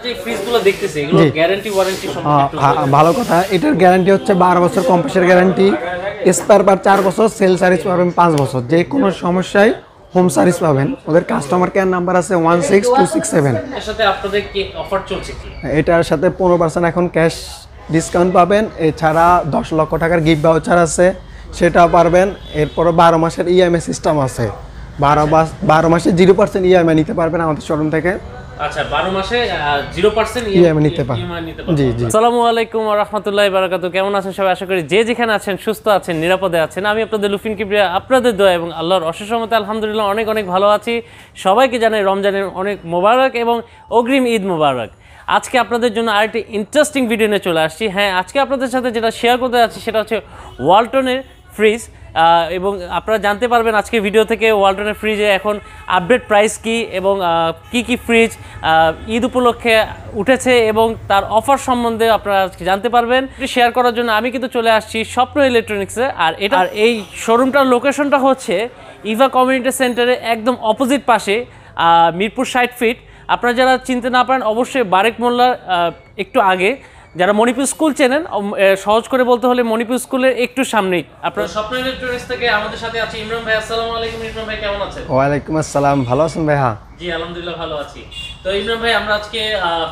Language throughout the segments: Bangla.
যে ফ্রিজগুলো দেখতেছি এগুলো গ্যারান্টি ওয়ারেন্টি সম্পর্কে ভালো কথা। এটার গ্যারান্টি হচ্ছে 12 বছর কম্প্রেসার গ্যারান্টি, স্পেয়ার পার্ট 4 বছর, সেল সার্ভিস পাবেন 5 বছর। যে কোনো সমস্যায় হোম সার্ভিস পাবেন। ওদের কাস্টমার কেয়ার নাম্বার আছে 16267। এর সাথে আপনাদের কি অফার চলছে কি? এটার সাথে 15% এখন ক্যাশ ডিসকাউন্ট পাবেন। এছাড়া 10 লক্ষ টাকার গিফট ভাউচার আছে, সেটাও পারবেন। এরপর 12 মাসের ইএমআই সিস্টেম আছে। 12 মাসে 0% ইএমআই নিতে পারবেন আমাদের শোরুম থেকে। আচ্ছা, 12 মাসে 0% ইএমআই নিতে পারবেন। জি জি। আসসালামু আলাইকুম ওয়া রাহমাতুল্লাহি ওয়া বারাকাতুহু। কেমন আছেন সবাই? আশা করি যে যেখানে আছেন সুস্থ আছেন, নিরাপদে আছেন। আমি আপনাদের লুফিন কিবরিয়া, আপনাদের দোয়া এবং আল্লাহর অশেষ রহমতে আলহামদুলিল্লাহ অনেক অনেক ভালো আছি। সবাইকে জানাই রমজানের অনেক মোবারক এবং অগ্রিম ঈদ মোবারক। আজকে আপনাদের জন্য আরেকটি ইন্টারেস্টিং ভিডিও নিয়ে চলে আসছি। হ্যাঁ, আজকে আপনাদের সাথে যেটা শেয়ার করতে যাচ্ছি সেটা হচ্ছে ওয়ালটনের ফ্রিজ। এবং আপনারা জানতে পারবেন আজকে ভিডিও থেকে ওয়ালটনের ফ্রিজে এখন আপডেট প্রাইস কি এবং কি ফ্রিজ ঈদ উপলক্ষে উঠেছে এবং তার অফার সম্বন্ধে আপনারা আজকে জানতে পারবেন। শেয়ার করার জন্য আমি কিন্তু চলে আসছি স্বপ্ন ইলেকট্রনিক্সে। আর এই শোরুমটার লোকেশনটা হচ্ছে ইভা কমিউনিটি সেন্টারে একদম অপোজিট পাশে, মিরপুর 60 ফিট। আপনারা যারা চিনতে না পারেন অবশ্যই বারেক মোল্লার একটু আগে, যারা মণিপুর স্কুল চেনেন, সহজ করে বলতে হলে মণিপুর স্কুলের একটু সামনেই। আপনারা স্বপ্ন ইলেকট্রনিক্স থেকে আমাদের সাথে আছে ইমরান ভাই। আসসালামু আলাইকুম ইমরান ভাই, কেমন আছেন? ওয়ালাইকুম আসসালাম, ভালো আছেন ভাইয়া? জি আলহামদুলিল্লাহ ভালো আছি। তো ইমরান ভাই, আমরা আজকে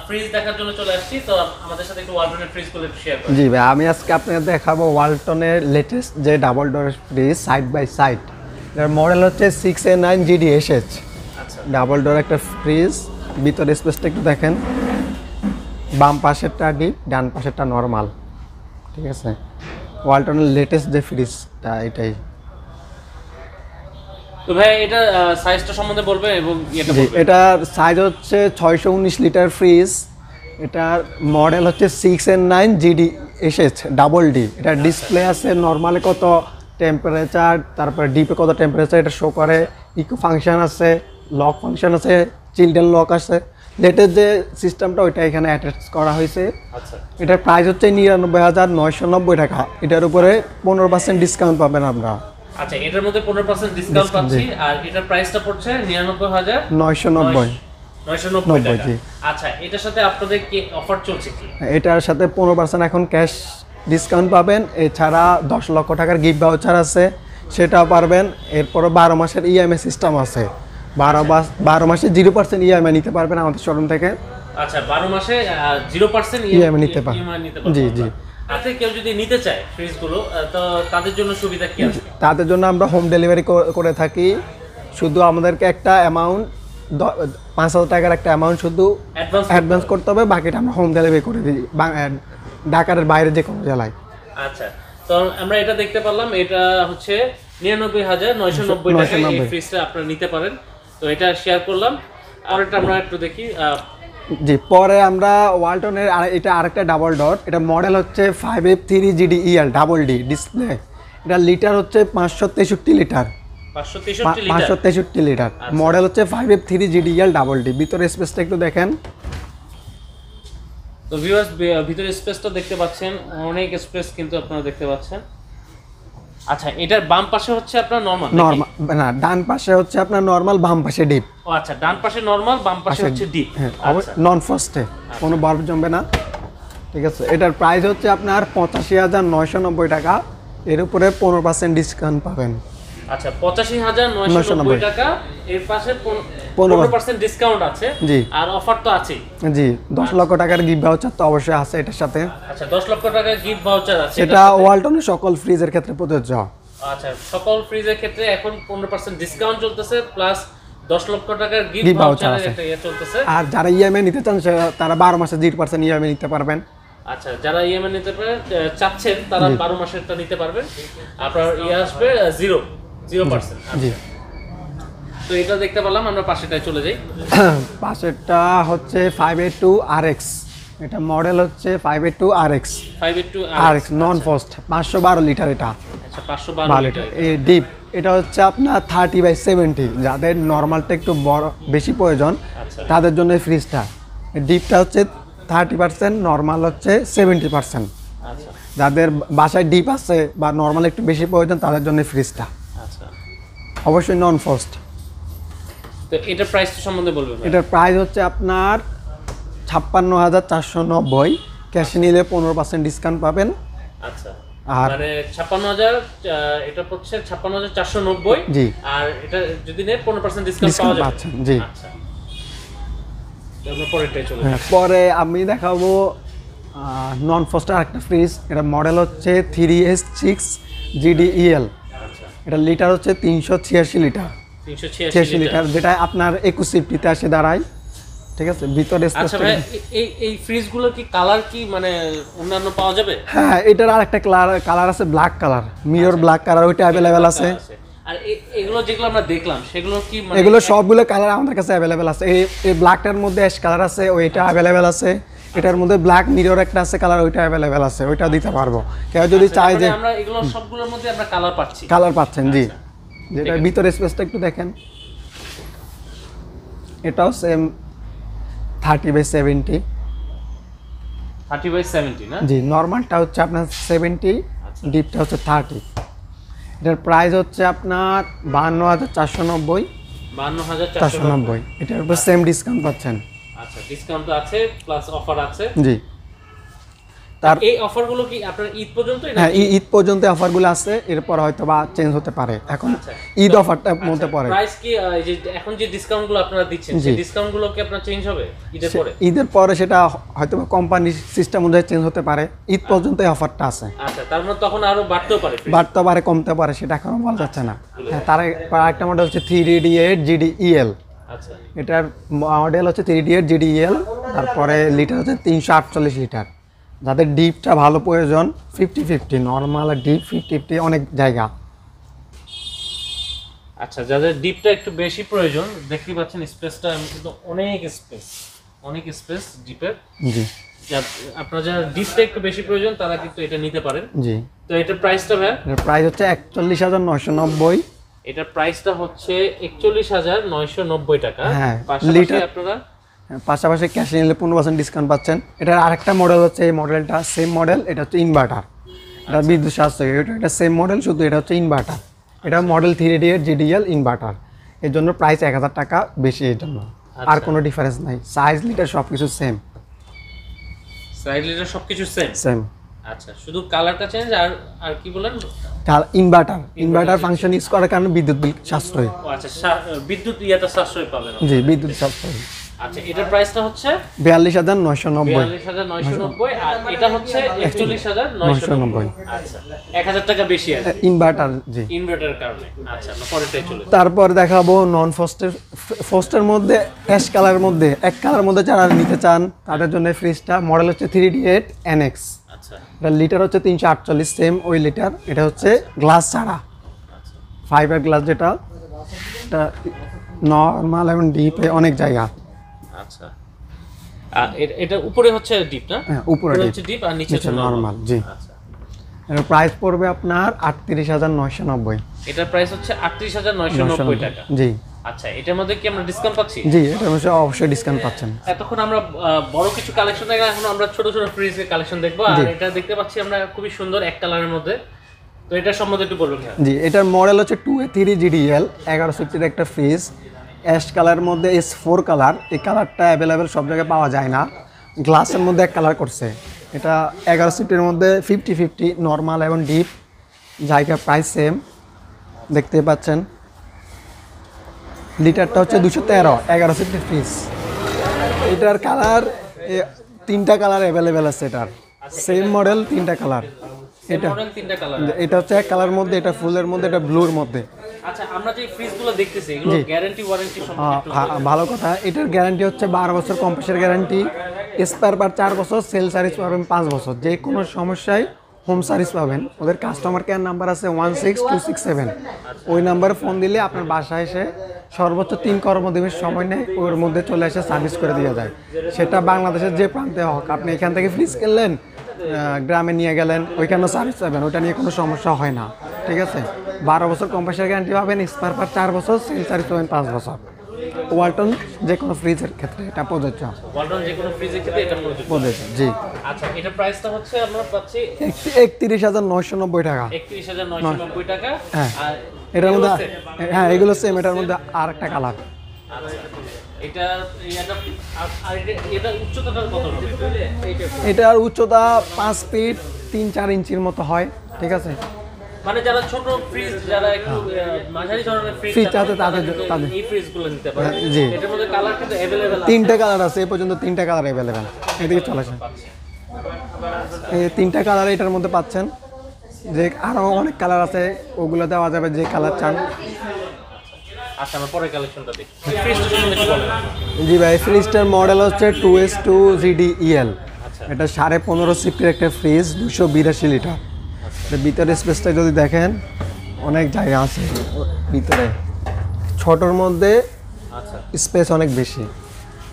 ফ্রিজ দেখার জন্য চলে আসছি, তো আমাদের সাথে একটু ওয়ালটনের ফ্রিজগুলো শেয়ার করুন। জি ভাই, আমি আজকে আপনাদের দেখাবো ওয়ালটনের লেটেস্ট যে ডাবল ডোরের ফ্রিজ সাইড বাই সাইড। এর মডেল হচ্ছে 6A9 GDSH। আচ্ছা, ডাবল ডোর একটা ফ্রিজ। ভিতরে স্পেসটা একটু দেখেন, বাম পাশেরটা ডিপ, ডান পাশেরটা নরমাল। ঠিক আছে, ওয়ালটনের লেটেস্ট যে ফ্রিজটা এটাই। তো ভাই এটা সাইজটা সম্বন্ধে বলবেন এবং এটার সাইজ হচ্ছে 619 লিটার ফ্রিজ। এটার মডেল হচ্ছে 6A9 GDSH ডাবল ডি। এটা ডিসপ্লে আছে নরমালে কত টেম্পারেচার, তারপরে ডিপে কত টেম্পারেচার এটা শো করে। ইকো ফাংশন আছে, লক ফাংশন আছে, চিলড্রেন লক আছে। লেটেস্ট যে সিস্টেমটা ওইটা এখানে অ্যাটাচ করা হয়েছে। আচ্ছা, এটার প্রাইস হচ্ছে 99,990 টাকা। এটার উপরে 15% ডিসকাউন্ট পাবেন আমরা। আচ্ছা, এটার মধ্যে 15% ডিসকাউন্ট পাচ্ছি। আর এটার প্রাইসটা পড়ছে 99,990 টাকা। আচ্ছা, এটার সাথে আপনাদের কি অফার চলছে কি? এটার সাথে 15% এখন ক্যাশ ডিসকাউন্ট পাবেন। এছাড়া 10 লক্ষ টাকার গিফট ভাউচার আছে, সেটাও পারবেন। এরপর 12 মাসের ইএমআই সিস্টেম আছে। 12 মাসে 0% ইএমআই নিতে পারবেন আমাদের শোরুম থেকে। আচ্ছা, 12 মাসে 0% ইএমআই নিতে পারবেন। জি জি। আচ্ছা, কেউ যদি নিতে চায় ফ্রিজগুলো, তো তাদের জন্য সুবিধা কি আছে? তাদের জন্য আমরা হোম ডেলিভারি করে থাকি। শুধু আমাদেরকে একটা অ্যামাউন্ট 5,000 টাকার একটা অ্যামাউন্ট শুধু অ্যাডভান্স করতে হবে, বাকিটা আমরা হোম ডেলিভারি করে দিই ঢাকার বাইরে যে কোনো জেলায়। আচ্ছা, তো আমরা এটা দেখতে পারলাম, এটা হচ্ছে 99,990 টাকা এই ফ্রিজটা আপনারা নিতে পারেন। তো এটা শেয়ার করলাম। আরেকটা আমরা একটু দেখি। জি, পরে আমরা ওয়ালটনের এটা আরেকটা ডাবল ডট। এটা মডেল হচ্ছে 5F3 GDEL double D display. এটা লিটার হচ্ছে 563 লিটার। 563 লিটার মডেল হচ্ছে 5F3 GDEL ডাবল ডি। ভিতরে স্পেসটা একটু দেখেন। তো ভিউয়ার্স, ভিতরে স্পেসটা দেখতে পাচ্ছেন, অনেক স্পেস কিন্তু আপনারা দেখতে পাচ্ছেন। আচ্ছা, এটার বাম পাশে হচ্ছে আপনার নরমাল না, ডান পাশে হচ্ছে আপনার নরমাল, বাম পাশে ডিপ। ও আচ্ছা, ডান পাশে নরমাল, বাম পাশে হচ্ছে ডিপ। নন ফ্রস্টে, কোনো বরফ জমবে না। ঠিক আছে, এটার প্রাইস হচ্ছে আপনার 85,990 টাকা। এর উপরে 15% ডিসকাউন্ট পাবেন। আচ্ছা, 85,990 টাকা। এর পাশে 15% ডিসকাউন্ট আছে। জি, আর অফার তো আছে। জি, 10 লক্ষ টাকার গিফট ভাউচার তো অবশ্যই আছে এটার সাথে। আচ্ছা, 10 লক্ষ টাকার গিফট ভাউচার আছে। এটা ওয়ালটনের সকল ফ্রিজের ক্ষেত্রে প্রযোজ্য। আচ্ছা, সকল ফ্রিজের ক্ষেত্রে এখন 15% ডিসকাউন্ট চলতেছে, প্লাস 10 লক্ষ টাকার গিফট ভাউচারের একটা ইয়ে চলতেছে। আর যারা ইএমআই নিতে চান তারা 12 মাসে 0% ইএমআই নিতে পারবেন। আচ্ছা, যারা ইএমআই নিতে চাচ্ছেন তারা 12 মাসেরটা নিতে পারবেন। আপনার ইয়ে আসবে 0%। জি, তো এটা দেখতে পেলাম। আমরা পাশেরটায় চলে যাই। পাশেরটা হচ্ছে 5A2 RX। এটা মডেল হচ্ছে 5A2 RX নন ফ্রস্ট, 512 লিটার। এটা আচ্ছা, 512 লিটার এই ডিপ। এটা হচ্ছে আপনার 30/70। যাদের নরমালটা একটু বড় বেশি প্রয়োজন তাদের জন্য এই ফ্রিজটা। ডিপটা হচ্ছে 30%, নরমাল হচ্ছে 70%। আচ্ছা, যাদের বাসায় ডিপ আছে বা নরমাল একটু বেশি প্রয়োজন তাদের জন্য ফ্রিজটা। আচ্ছা, অবশ্যই নন ফ্রস্ট। তো এটার প্রাইস সম্বন্ধে বলবেন? এটার প্রাইস হচ্ছে আপনার 56,490, ক্যাশে নিলে 15% ডিসকাউন্ট পাবেন। আচ্ছা, আর মানে 56,000, এটা হচ্ছে 56,490। জি, আর এটা যদি নেন 15% ডিসকাউন্ট পাওয়া যাবে। পাচ্ছেন। জি, আচ্ছা, আমরা পরেরটাই চলে হ্যাঁ, পরে আমি দেখাবো নন ফ্রস্টের আরেকটা ফ্রিজ। এটা মডেল হচ্ছে 3S6 GDEL। আচ্ছা, এটা লিটার হচ্ছে 386 লিটার, 386 লিটার, যেটা আপনার 21 আসে দাঁড়ায়। ঠিক আছে, ভিতরে আচ্ছা ভাই, এই ফ্রিজগুলো কি কালার কি মানে অন্যান্য পাওয়া যাবে? হ্যাঁ, এটার আরেকটা কালার আছে, black colour, mirror black colour, ওইটা অ্যাভেলেবেল আছে। আর এগুলো যেগুলো আমরা দেখলাম সেগুলো কি মানে এগুলো সবগুলো কালার আমাদের কাছে অ্যাভেলেবেল আছে। এই ব্ল্যাকটার মধ্যে অ্যাশ কালার আছে, ওইটা অ্যাভেলেবেল আছে। এটার মধ্যে ব্ল্যাক মিরর একটা আছে কালার, ওইটা অ্যাভেলেবেল আছে, ওইটা দিতে পারবো। কেউ যদি চায় যে আমরা এগুলো সবগুলোর মধ্যে আমরা কালার পাচ্ছি, কালার পাচ্ছেন। জি, যেটা ভিতরে স্পেসটা একটু দেখেন, এটাও সেম 30/70। 30/70 না? জি, নর্মালটা হচ্ছে আপনার 70, ডিপটা হচ্ছে 30। এটার প্রাইস হচ্ছে আপনার 52,490। 52,490। এটার উপর সেম ডিসকাউন্ট পাচ্ছেন। আচ্ছা, ডিসকাউন্ট তো আছে, প্লাস অফার আছে। জি, তার এই অফারগুলো কি আপনার ঈদ পর্যন্তই? হ্যাঁ, ঈদ পর্যন্ত অফারগুলো আছে, এরপর হয়তো বা চেঞ্জ হতে পারে। এখন ঈদ অফারটা মধ্যে পড়ে। প্রাইস কি এই যে এখন যে ডিসকাউন্টগুলো আপনারা দিচ্ছেন, সেই ডিসকাউন্টগুলো কি আপনার চেঞ্জ হবে ঈদের পরে? ঈদের পরে সেটা হয়তো বা কোম্পানি সিস্টেম অনুযায়ী চেঞ্জ হতে পারে। ঈদ পর্যন্ত এই অফারটা আছে। আচ্ছা, তার মানে তখন আরো বাড়তেও পারে? বাড়তে পারে, কমতে পারে, সেটা এখনো বলা যাচ্ছে না। হ্যাঁ, তার আরেকটা মডেল হচ্ছে 3D8 GDEL। আচ্ছা, এটার মডেল হচ্ছে 3D8 GDEL। তারপরে লিটার হচ্ছে 348 লিটার। যাদের ডিপটা ভালো প্রয়োজন, 50-50, নর্মাল আর ডিপ 50-50 অনেক জায়গা। আচ্ছা, যাদের ডিপটা একটু বেশি প্রয়োজন, দেখতেই পাচ্ছেন স্পেসটা কিন্তু অনেক স্পেস ডিপের। জি, আপনারা যারা ডিপটা একটু বেশি প্রয়োজন তারা কিন্তু এটা নিতে পারেন। জি। তো এটার প্রাইসটা ভাই? এটার প্রাইস হচ্ছে 41,990। এটার প্রাইসটা হচ্ছে 41,990 টাকা। হ্যাঁ, পাশাপাশি আপনারা পাশাপাশি ক্যাশে নিলে 15% ডিসকাউন্ট পাচ্ছেন। এটার আরেকটা মডেল হচ্ছে, এই মডেলটা সেম মডেল, এটা হচ্ছে ইনভার্টার। এটা বিদ্যুৎ সাশ্রয়ী, এটা সেম মডেল, শুধু এটা হচ্ছে ইনভার্টার। এটা মডেল 3D8 GDEL ইনভার্টার। এর জন্য প্রাইস 1000 টাকা বেশি, এর জন্য আর কোনো ডিফারেন্স নাই। সাইজ, লিটার সব কিছু সেম। সাইড লিটার সবকিছু সেম। আচ্ছা, শুধু কালারটা চেঞ্জ। আর কি বলেন? ইনভার্টার ফাংশন ইউজ করার কারণে বিদ্যুৎ বিল সাশ্রয়। আচ্ছা, বিদ্যুৎ ইয়াটা সাশ্রয় পাবেন। জি, বিদ্যুৎ সাশ্রয়। আচ্ছা, এটার প্রাইসটা হচ্ছে 42,990। 42,990। আর এটা হচ্ছে 41,990। আচ্ছা, 1000 টাকা বেশি আছে ইনভার্টার। জি, ইনভার্টারের কারণে। আচ্ছা, আমরা পরেরটাই চলে। তারপর দেখাবো নন ফ্রস্টের মধ্যে অ্যাশ কালার মধ্যে, এক কালার মধ্যে যারা নিতে চান তাদের জন্য ফ্রিজটা মডেল হচ্ছে 3D8 NX। আচ্ছা, এটা লিটার হচ্ছে 348, সেম ওই লিটার। এটা হচ্ছে গ্লাস ছাড়া, ফাইবার গ্লাস, যেটা এটা নর্মাল এবং ডিপে অনেক জায়গা। আচ্ছা, এটা উপরে হচ্ছে ডিপ না? হ্যাঁ, উপরে হচ্ছে ডিপ আর নিচে হচ্ছে নরমাল। জি, আচ্ছা, এর প্রাইস পড়বে আপনার 38,990। এটার প্রাইস হচ্ছে 38,990 টাকা। জি। আচ্ছা, এটার মধ্যে কি আমরা ডিসকাউন্ট পাচ্ছি? জি, এটার মধ্যে অবশ্যই ডিসকাউন্ট পাচ্ছেন। এতক্ষণ আমরা বড় কিছু কালেকশন দেখলাম, এখন আমরা ছোট ছোট ফ্রিজের কালেকশন দেখবো। আর এটা দেখতে পাচ্ছি আমরা খুবই সুন্দর এক কালারের মধ্যে। তো এটা সম্বন্ধে একটু বলুন। জি, এটার মডেল হচ্ছে 2A3 GDEL 1150 একটা ফ্রিজ, অ্যাশ কালার মধ্যে S4 কালার। এই কালারটা অ্যাভেলেবেল সব জায়গায় পাওয়া যায় না, গ্লাসের মধ্যে এক কালার করছে। এটা 11 সিটের মধ্যে 50-50, নর্মাল এবং ডিপ জায়গা, প্রাইস সেম, দেখতে পাচ্ছেন। লিটারটা হচ্ছে 213, 11 সিটের ফ্রিজ। এটার কালার 3টা কালার অ্যাভেলেবেল আছে। এটার সেম মডেল, 3টা কালার। এটা হচ্ছে এক কালার মধ্যে, এটা ফুলের মধ্যে, এটা ব্লুর মধ্যে। আচ্ছা, আমরা যে ফ্রিজগুলো দেখতেছি এগুলো গ্যারান্টি ওয়ারেন্টি সম্পর্কে ভালো কথা। এটার গ্যারান্টি হচ্ছে 12 বছর কম্প্রেসার গ্যারান্টি, স্পেয়ার পার্ট 4 বছর, সেল সার্ভিস পাবেন 5 বছর। যে কোনো সমস্যায় হোম সার্ভিস পাবেন। ওদের কাস্টমার কেয়ার নাম্বার আছে 16267। ওই নাম্বারে ফোন দিলে আপনার বাসায় এসে সর্বোচ্চ 3 কর্মদিবস সময় নেয়, ওর মধ্যে চলে এসে সার্ভিস করে দেওয়া যায়। সেটা বাংলাদেশের যে প্রান্তে হোক, আপনি এখান থেকে ফ্রিজ কিনলেন, গ্রামে নিয়ে গেলেন, ওইখানেও সার্ভিস পাবেন, ওটা নিয়ে কোনো সমস্যা হয় না। ঠিক আছে, 12 বছর কম্প্রেসার গ্যারান্টি পাবেন, স্পেয়ার পার্ট 4 বছর, সেল সার্ভিস পাবেন 5 বছর। ওয়ালটন যে কোনো ফ্রিজের ক্ষেত্রে এটা প্রযোজ্য। ওয়ালটন যে কোনো ফ্রিজের ক্ষেত্রে এটা প্রযোজ্য। জি। আচ্ছা, এটা প্রাইসটা হচ্ছে আমরা পাচ্ছি 31,990 টাকা। 31,990 টাকা। হ্যাঁ, আর এটার মধ্যে, হ্যাঁ, এগুলো সেম। এটার মধ্যে আর একটা কালার। আচ্ছা, এটা এটা উচ্চতাটা কত হবে? এটার উচ্চতা 5 ফিট 3-4 ইঞ্চির মতো হয়, ঠিক আছে। মানে যারা ছোট ফ্রিজ, যারা একটু মাঝারি ধরনের ফ্রিজ আছে তাদের এই ফ্রিজগুলো নিতে পারে। জি, এটার মধ্যে কালার কিন্তু अवेलेबल আছে, 3টা কালার আছে, এই পর্যন্ত 3টা কালার अवेलेबल। এদিকে চলে আসেন, এই 3টা কালার এটার মধ্যে পাচ্ছেন। যে আরো অনেক কালার আছে, ওগুলো দেওয়া যাবে যে কালার চান। আচ্ছা, আমরা পরে কালেকশনটা দেখি। ফ্রিজটা সম্বন্ধে বলেন। জি ভাই, ফ্রিজটার মডেল হচ্ছে 2S2 GDEL। এটা 15.5 সিফটের একটা ফ্রিজ, 282 লিটার। ভিতরে স্পেসটা যদি দেখেন, অনেক জায়গা আছে ভিতরে, ছোটর মধ্যে স্পেস অনেক বেশি,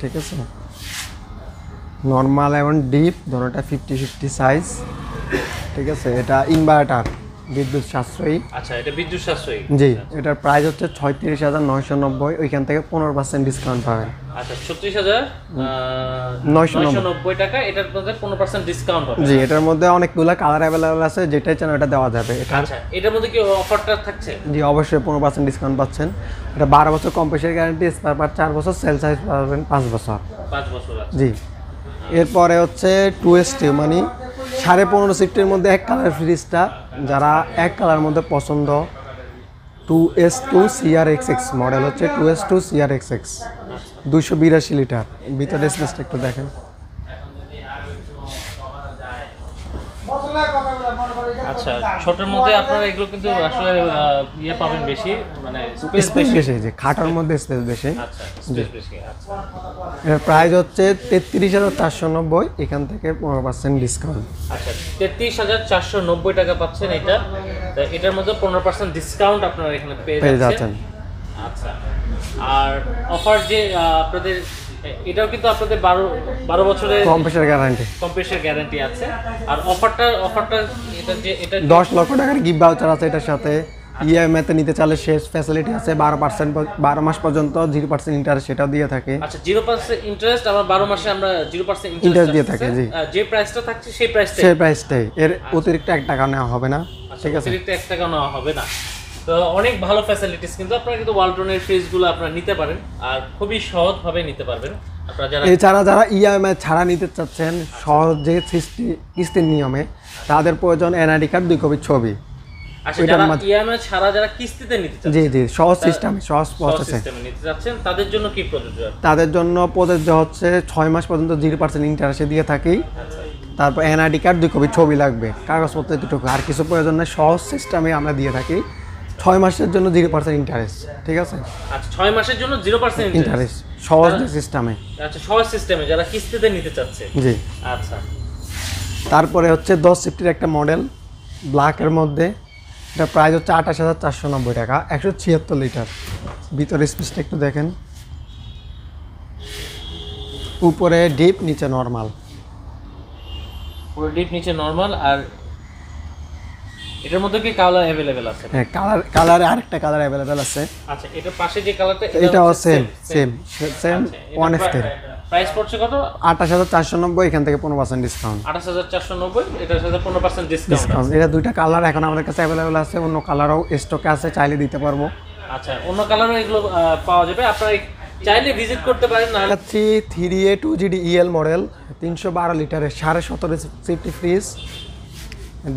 ঠিক আছে। নর্মাল এবং ডিপ দুটোটা 50-50 সাইজ, ঠিক আছে। এটা ইনভার্টার, বিদ্যুৎ সাশ্রয়ী। আচ্ছা, এটা বিদ্যুৎ সাশ্রয়ী। জি, এটার প্রাইস হচ্ছে 36,990, ওইখান থেকে 15% ডিসকাউন্ট পাবেন। আচ্ছা, 36,990 টাকা, এটার মধ্যে 15% ডিসকাউন্ট হবে। জি, এটার মধ্যে অনেকগুলো কালার अवेलेबल আছে, যেটাই চান ওটা দেওয়া যাবে। আচ্ছা, এটার মধ্যে কি অফারটা থাকছে? জি, অবশ্যই 15% ডিসকাউন্ট পাচ্ছেন। এটা 12 বছর কম্প্রেসার গ্যারান্টি, স্পেয়ার পার্ট 4 বছর, সেল সাইজ পাবেন 5 বছর। 5 বছর আছে। জি, এরপরে হচ্ছে 2S2 মানে 15.5 সিফটের মধ্যে এক কালার ফ্রিজটা, যারা এক কালার মধ্যে পছন্দ, 2S2 CRXX মডেল হচ্ছে 2S2 CRXX, 282 লিটার। ভিতরে স্পেসটা একটু দেখেন। আচ্ছা, ছোটর মধ্যে আপনারা এগুলো কিন্তু আসলে ইয়ে পাবেন বেশি, মানে স্পেস বেশি, যে খাটার মধ্যে স্পেস বেশি। আচ্ছা, স্পেস বেশি। আচ্ছা, এর প্রাইস হচ্ছে 33,490, এখান থেকে 15% ডিসকাউন্ট। আচ্ছা, 33,490 টাকা পাচ্ছেন এটা। এটার মধ্যে 15% ডিসকাউন্ট আপনারা এখানে পেয়ে যাচ্ছেন। আচ্ছা, আর অফার যে আপনাদের, এটাও কিন্তু আপনাদের 12 বছরের কম্প্রেসার গ্যারান্টি আছে। আর অফারটা এটা 10 লক্ষ টাকার গিফট ভাউচার আছে এটার সাথে। ইএমআই তে নিতে চাইলে শেষ ফ্যাসিলিটি আছে, 12 মাস পর্যন্ত 0% ইন্টারেস্ট সেটাও দিয়ে থাকে। আচ্ছা, 0% ইন্টারেস্ট, আমরা 12 মাসে আমরা 0% ইন্টারেস্ট দিয়ে থাকে। জি, যে প্রাইসটা থাকছে সেই প্রাইসটাই, এর অতিরিক্ত 1 টাকা নেওয়া হবে না, ঠিক আছে। অতিরিক্ত 1 টাকা নেওয়া হবে না। তো অনেক ভালো ফ্যাসিলিটিস কিন্তু আপনারা কিন্তু ওয়ালটনের ফ্রিজগুলো আপনারা নিতে পারেন, আর খুবই সহজভাবে নিতে পারবেন। আপনারা যারা ইএমআই ছাড়া নিতে চাচ্ছেন, সহজে কিস্তির নিয়মে, তাদের প্রয়োজন এনআইডি কার্ড, 2 কপি ছবি। আচ্ছা, যারা ইএমআই ছাড়া যারা কিস্তিতে নিতে চাচ্ছেন, জি জি, সহজ প্রসেসে নিতে চাচ্ছেন, তাদের জন্য কি প্রযোজ্য? তাদের জন্য প্রযোজ্য হচ্ছে 6 মাস পর্যন্ত 0% ইন্টারেস্টে দিয়ে থাকি। তারপর এনআইডি কার্ড, 2 কপি ছবি লাগবে, কাগজপত্র দুটোকে, আর কিছু প্রয়োজন নেই। সহজ সিস্টেমে আমরা দিয়ে থাকি, 6 মাসের জন্য 0% ইন্টারেস্ট, ঠিক আছে। আচ্ছা, 6 মাসের জন্য 0% ইন্টারেস্ট, সহজ সিস্টেমে। আচ্ছা, সহজ সিস্টেমে যারা কিস্তিতে নিতে চাচ্ছে। জি, আচ্ছা। তারপরে হচ্ছে 10 সিফটের একটা মডেল ব্ল্যাকের মধ্যে, এটা প্রাইস হচ্ছে 28,490 টাকা, 176 লিটার। ভিতরে স্পেসটা একটু দেখেন, উপরে ডিপ, নিচে নরমাল। পুরো ডিপ, নিচে নরমাল। আর এটার মধ্যে কি কালার अवेलेबल আছে? হ্যাঁ, কালারে আরেকটা কালার अवेलेबल আছে। আচ্ছা, এটা পাশে যে কালারটা, এটাও সেম 1F এর। প্রাইস পড়ছে কত? 28,490, এখান থেকে 15% ডিসকাউন্ট। 28,490, এটার সাথে 15% ডিসকাউন্ট। এটা দুইটা কালার এখন আমাদের কাছে अवेलेबल আছে, অন্য কালারও স্টকে আছে, চাইলে দিতে পারবো। আচ্ছা, অন্য কালারও এগুলো পাওয়া যাবে, আপনারা চাইলে ভিজিট করতে পারেন। না হলে 3A2 GDEL মডেল, 312 লিটারের 17.5 সিফটি ফ্রিজ।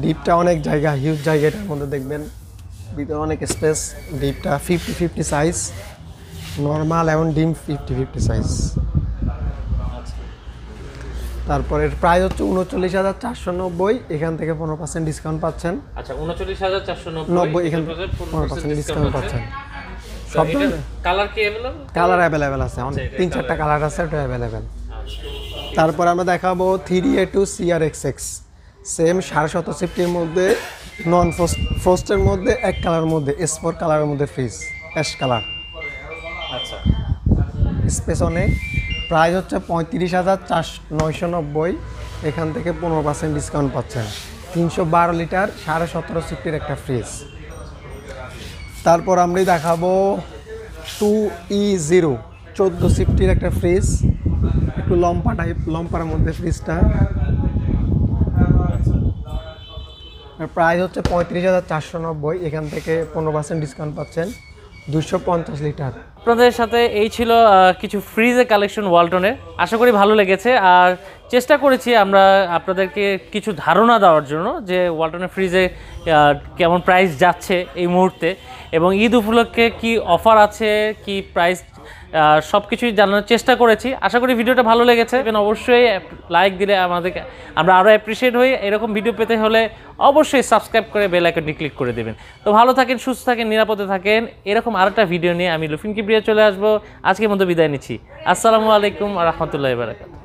ডিপটা অনেক জায়গা, হিউজ জায়গা, এটার মধ্যে দেখবেন ভিতরে অনেক স্পেস। ডিপটা 50-50 সাইজ, নরমাল এবং ডিম 50-50 সাইজ। তারপরে প্রাইস হচ্ছে 39,490, এখান থেকে 15% ডিসকাউন্ট পাচ্ছেন। আচ্ছা, 39,490, এখান থেকে 15% ডিসকাউন্ট পাচ্ছেন। সব কালার কি अवेलेबल? কালার अवेलेबल আছে, 3-4টা কালার আছে, এটা अवेलेबल। তারপর আমরা দেখাবো 3A2 CRXX, সেম 17.5 সিফটির মধ্যে, নন ফ্রস্টের মধ্যে, এক কালারের মধ্যে, S4 কালারের মধ্যে ফ্রিজ, অ্যাশ কালার। আচ্ছা, স্পেস অনেক। প্রাইস হচ্ছে 35,990, এখান থেকে 15% ডিসকাউন্ট পাচ্ছেন। 312 লিটার 17.5 সিফটির একটা ফ্রিজ। তারপর আমরা দেখাবো 2E0 14 সিফটির একটা ফ্রিজ, একটু লম্পার মধ্যে ফ্রিজটা। প্রাইস হচ্ছে 35,490, এখান থেকে 15% ডিসকাউন্ট পাচ্ছেন। 250 লিটার। আপনাদের সাথে এই ছিল কিছু ফ্রিজের কালেকশন ওয়ালটনের, আশা করি ভালো লেগেছে। আর চেষ্টা করেছি আমরা আপনাদেরকে কিছু ধারণা দেওয়ার জন্য যে ওয়ালটনের ফ্রিজে কেমন প্রাইস যাচ্ছে এই মুহূর্তে, এবং ঈদ উপলক্ষে কি অফার আছে, কি প্রাইস, সব কিছুই জানানোর চেষ্টা করেছি। আশা করি ভিডিওটা ভালো লেগেছে এবং অবশ্যই লাইক দিলে আমাদেরকে আমরা আরও অ্যাপ্রিসিয়েট হই। এরকম ভিডিও পেতে হলে অবশ্যই সাবস্ক্রাইব করে বেল আইকনটি ক্লিক করে দেবেন। তো ভালো থাকেন, সুস্থ থাকেন, নিরাপদে থাকেন। এরকম আরেকটা ভিডিও নিয়ে আমি লুফিন কিবরিয়া চলে আসবো। আজকের মতো বিদায় নিচ্ছি। আসসালামু আলাইকুম ওয়া রাহমাতুল্লাহি ওয়া বারাকাতুহু।